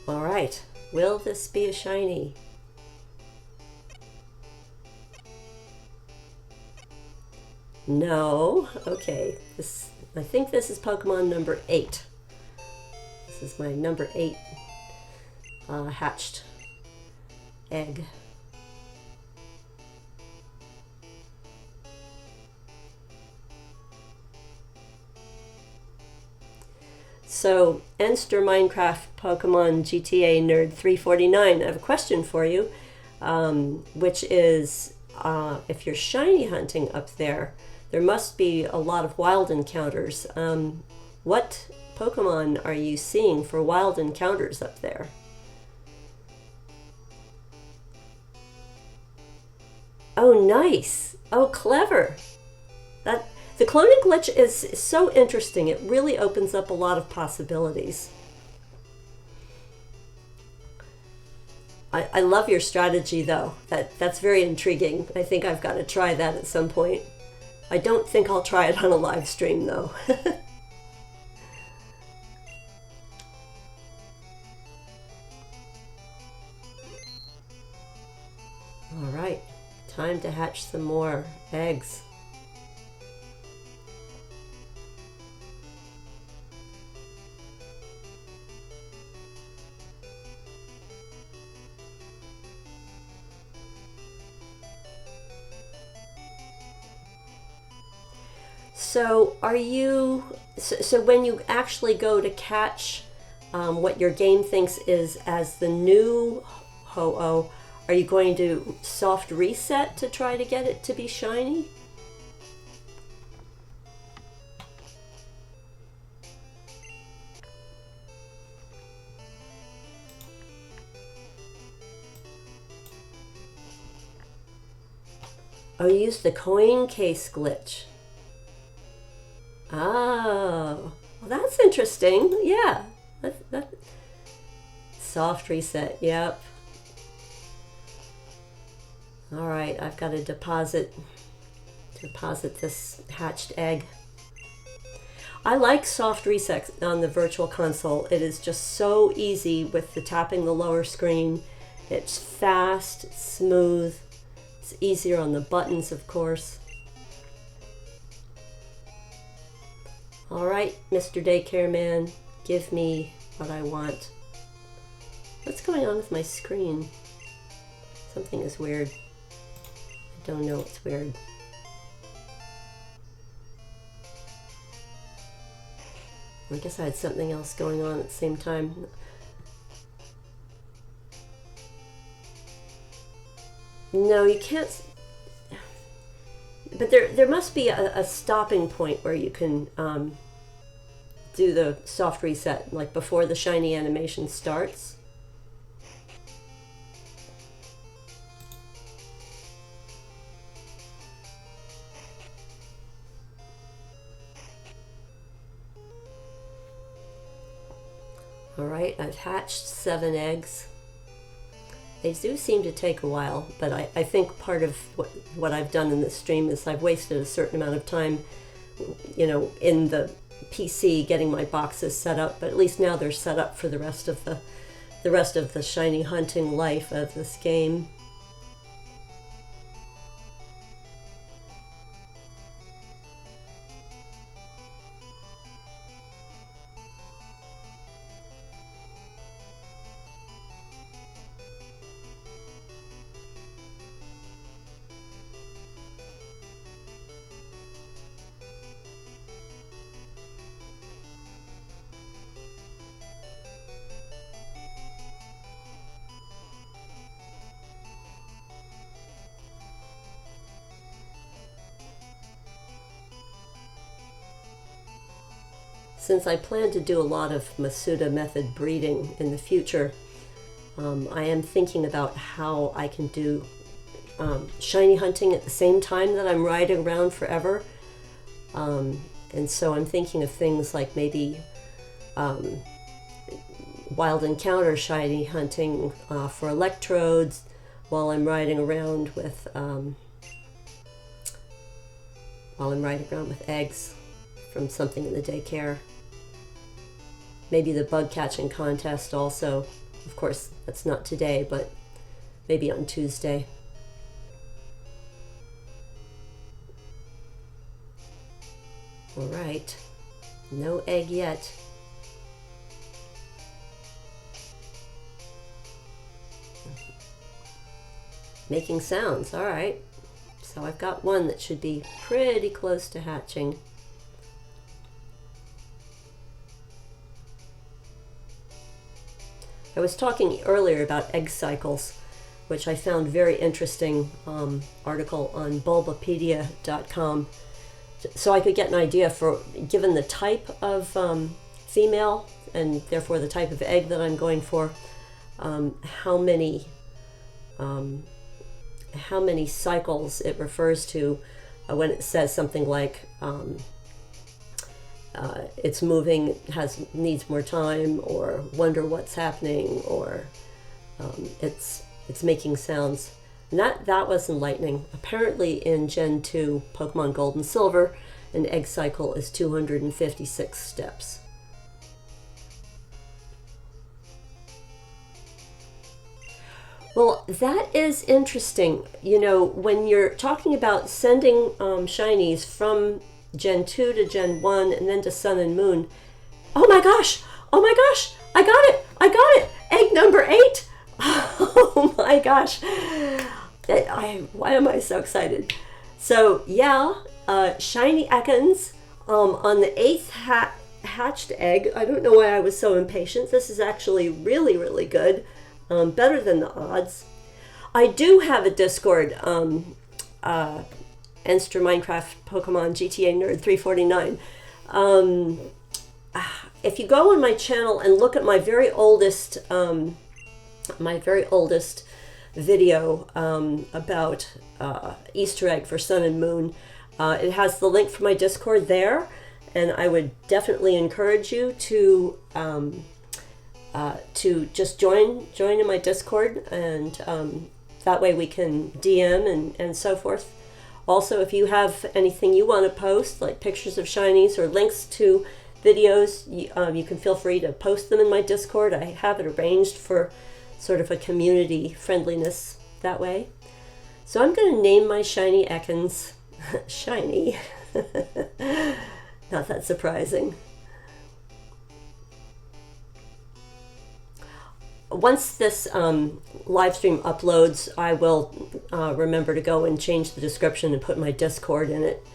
All right, will this be a shiny? No. Okay, I think this is Pokemon number 8. This is my number 8 hatched egg. So, Enster Minecraft Pokemon GTA Nerd 349, I have a question for you, which is, if you're shiny hunting up there, there must be a lot of wild encounters. What Pokemon are you seeing for wild encounters up there? Oh, nice. Oh, clever. The cloning glitch is so interesting. It really opens up a lot of possibilities. I love your strategy, though. That's very intriguing. I think I've got to try that at some point. I don't think I'll try it on a live stream, though. All right, time to hatch some more eggs. So so when you actually go to catch what your game thinks is as the new Ho-Oh, are you going to soft reset to try to get it to be shiny? Oh, you used the coin case glitch. Oh, well, that's interesting. Yeah, that soft reset. Yep. All right, I've got to deposit this hatched egg. I like soft reset on the Virtual Console. It is just so easy with the tapping the lower screen. It's fast, it's smooth. It's easier on the buttons, of course. All right, Mr. Daycare Man, give me what I want. What's going on with my screen? Something is weird. I don't know what's weird. I guess I had something else going on at the same time. No, you can't. But there must be a stopping point where you can do the soft reset, like before the shiny animation starts. All right, I've hatched 7 eggs. They do seem to take a while, but I think part of what I've done in this stream is I've wasted a certain amount of time, you know, in the PC getting my boxes set up, but at least now they're set up for the rest of the shiny hunting life of this game. Since I plan to do a lot of Masuda method breeding in the future, I am thinking about how I can do shiny hunting at the same time that I'm riding around forever. And so I'm thinking of things like maybe wild encounter shiny hunting for electrodes while I'm riding around with eggs from something in the daycare. Maybe the bug catching contest also. Of course, that's not today, but maybe on Tuesday. All right, no egg yet. Making sounds, all right. So I've got one that should be pretty close to hatching. I was talking earlier about egg cycles, which I found very interesting article on bulbapedia.com. So I could get an idea for, given the type of female and therefore the type of egg that I'm going for, how how many cycles it refers to when it says something like it's moving, needs more time, or wonder what's happening, or it's making sounds. And that was enlightening. Apparently in Gen 2 Pokemon Gold and Silver, an egg cycle is 256 steps. Well, that is interesting. You know, when you're talking about sending shinies from Gen 2 to Gen 1 and then to Sun and Moon, oh my gosh, I got it, egg number 8. Oh my gosh, why am I so excited? So yeah, Shiny Ekans on the 8th hatched egg. I don't know why I was so impatient. This is actually really, really good. Better than the odds. I do have a Discord, Enster Minecraft Pokemon GTA Nerd 349. If you go on my channel and look at my very oldest video about Easter egg for Sun and Moon, it has the link for my Discord there, and I would definitely encourage you to just join in my Discord, and that way we can DM and so forth. Also, if you have anything you want to post, like pictures of shinies or links to videos, you can feel free to post them in my Discord. I have it arranged for sort of a community friendliness that way. So I'm going to name my Shiny Ekans Shiny. Not that surprising. Once this live stream uploads, I will remember to go and change the description and put my Discord in it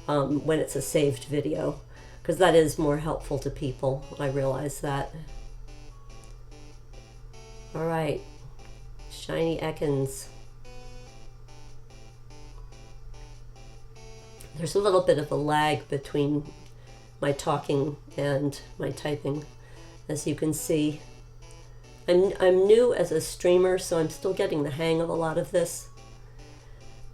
when it's a saved video, because that is more helpful to people. I realize that. All right, Shiny Ekans. There's a little bit of a lag between my talking and my typing, as you can see. I'm new as a streamer, so I'm still getting the hang of a lot of this.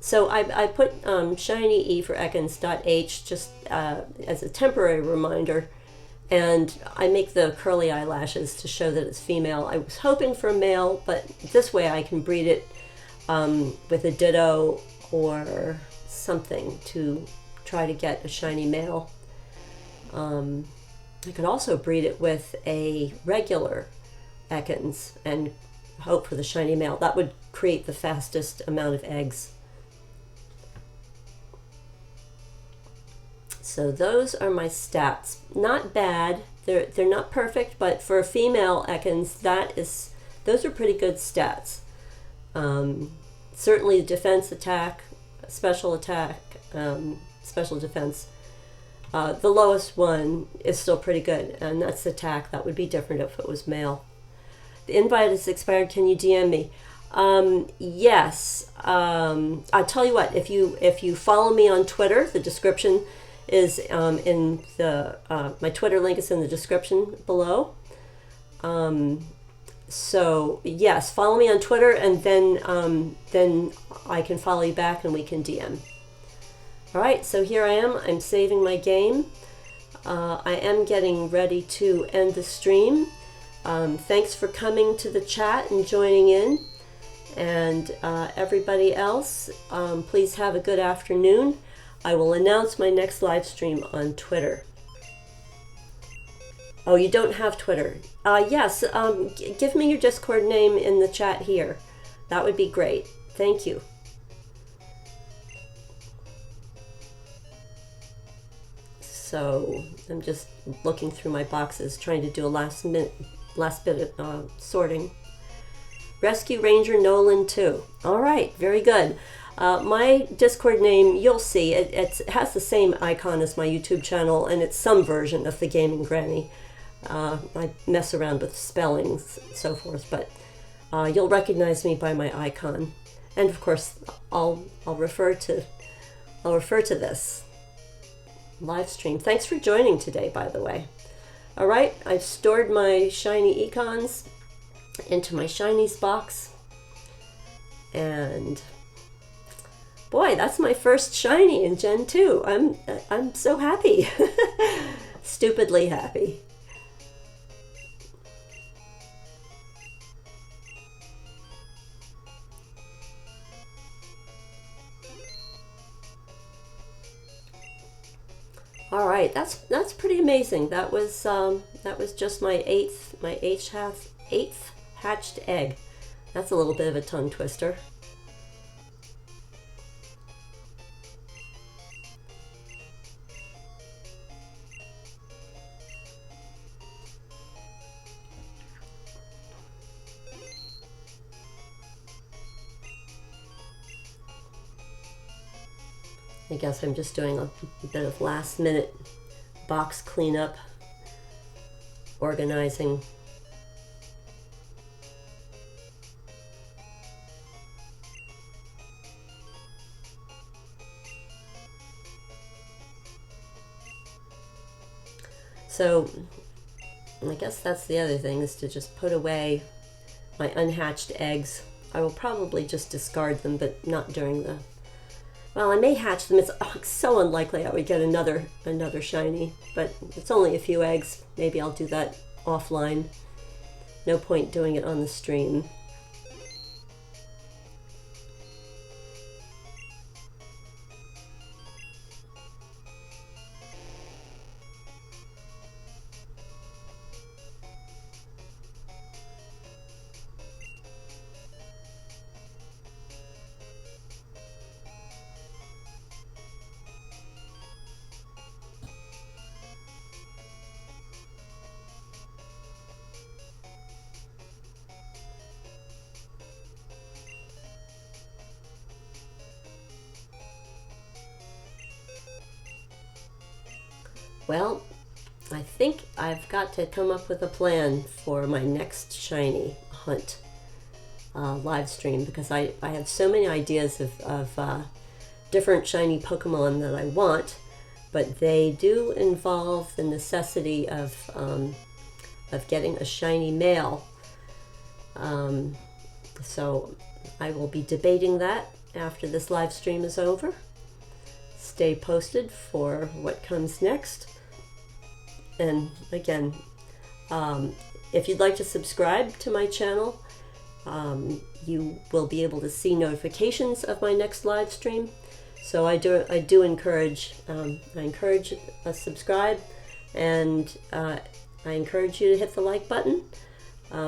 So I put Shiny E for Ekans.h just as a temporary reminder, and I make the curly eyelashes to show that it's female. I was hoping for a male, but this way I can breed it with a Ditto or something to try to get a shiny male. I could also breed it with a regular Ekans and hope for the shiny male. That would create the fastest amount of eggs. So those are my stats. Not bad. They're not perfect, but for a female Ekans, those are pretty good stats. Certainly defense, attack, special attack, special defense. The lowest one is still pretty good, and that's attack. That would be different if it was male. The invite is expired. Can you DM me? Yes. I'll tell you what. If you follow me on Twitter, the description is in the my Twitter link is in the description below. So yes, follow me on Twitter, and then I can follow you back, and we can DM. All right. So here I am. I'm saving my game. I am getting ready to end the stream. Thanks for coming to the chat and joining in, and everybody else, please have a good afternoon. I will announce my next live stream on Twitter. Oh, you don't have Twitter? Yes, give me your Discord name in the chat here. That would be great. Thank you. So I'm just looking through my boxes, trying to do a last bit of sorting. Rescue Ranger Nolan 2. All right, very good. My Discord name, you'll see, it has the same icon as my YouTube channel, and it's some version of TheGameNGrani. I mess around with spellings and so forth, but you'll recognize me by my icon. And of course, I'll refer to this live stream. Thanks for joining today, by the way. All right, I've stored my Shiny Ekans, into my Shinies box, and I'm going to go ahead and start the live stream. So I'm just looking through my boxes, trying to do a last bit of sorting. Rescue Ranger Nolan 2. All right, very good. My Discord name, you'll see, it has the same icon as my YouTube channel, and it's some version of TheGameNGrani. I mess around with spellings and so forth, but you'll recognize me by my icon. And of course, I'll refer to this live stream. Thanks for joining today, by the way. All right, I've stored my Shiny Ekans into my Shinies box, Boy, that's my first shiny in Gen 2. I'm so happy. Stupidly happy. All right, that's pretty amazing. That was just my eighth hatched egg. That's a little bit of a tongue twister. I guess I'm just doing a bit of last minute box cleanup, organizing. So I guess that's the other thing, is to just put away my unhatched eggs. I will probably just discard them, but not during the... Well, I may hatch them. It's so unlikely I would get another shiny, but it's only a few eggs. Maybe I'll do that offline. No point doing it on the stream. Well, I think I've got to come up with a plan for my next shiny hunt live stream, because I have so many ideas of different shiny Pokemon that I want, but they do involve the necessity of getting a shiny male. So I will be debating that after this live stream is over. Stay posted for what comes next. And again, if you'd like to subscribe to my channel, you will be able to see notifications of my next live stream. So I do encourage a subscribe, and I encourage you to hit the like button,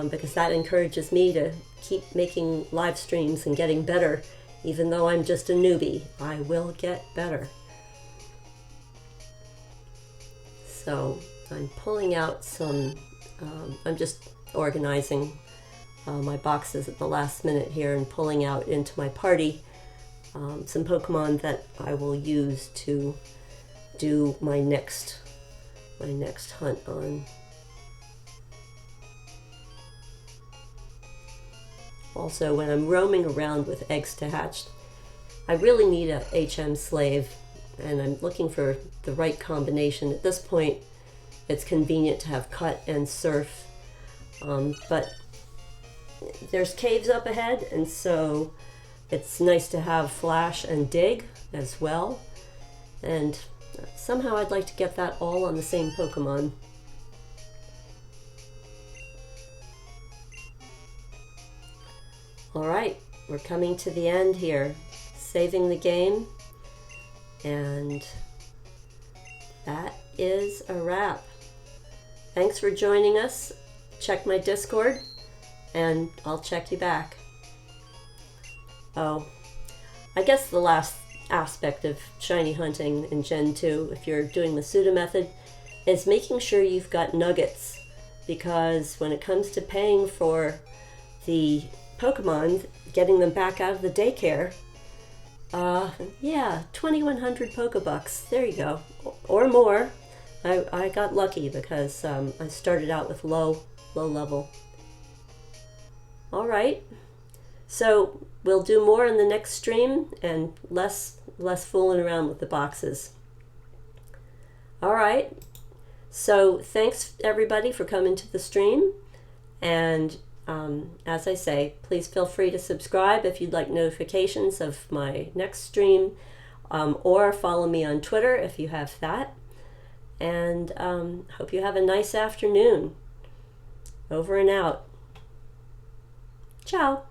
because that encourages me to keep making live streams and getting better. Even though I'm just a newbie, I will get better. So I'm pulling out some, I'm just organizing my boxes at the last minute here and pulling out into my party some Pokemon that I will use to do my next hunt on. Also, when I'm roaming around with eggs to hatch, I really need a HM slave, and I'm looking for the right combination. At this point, it's convenient to have cut and surf, but there's caves up ahead, and so it's nice to have flash and dig as well, and somehow I'd like to get that all on the same Pokemon. Alright, we're coming to the end here, saving the game, and that is a wrap. Thanks for joining us. Check my Discord, and I'll check you back. Oh, I guess the last aspect of shiny hunting in Gen 2, if you're doing the Masuda method, is making sure you've got nuggets, because when it comes to paying for the Pokemon, getting them back out of the daycare, yeah, 2,100 Pokebucks, there you go, or more. I got lucky because I started out with low level. All right, so we'll do more in the next stream and less fooling around with the boxes. All right, so thanks everybody for coming to the stream, and as I say, please feel free to subscribe if you'd like notifications of my next stream, or follow me on Twitter if you have that. And hope you have a nice afternoon. Over and out. Ciao.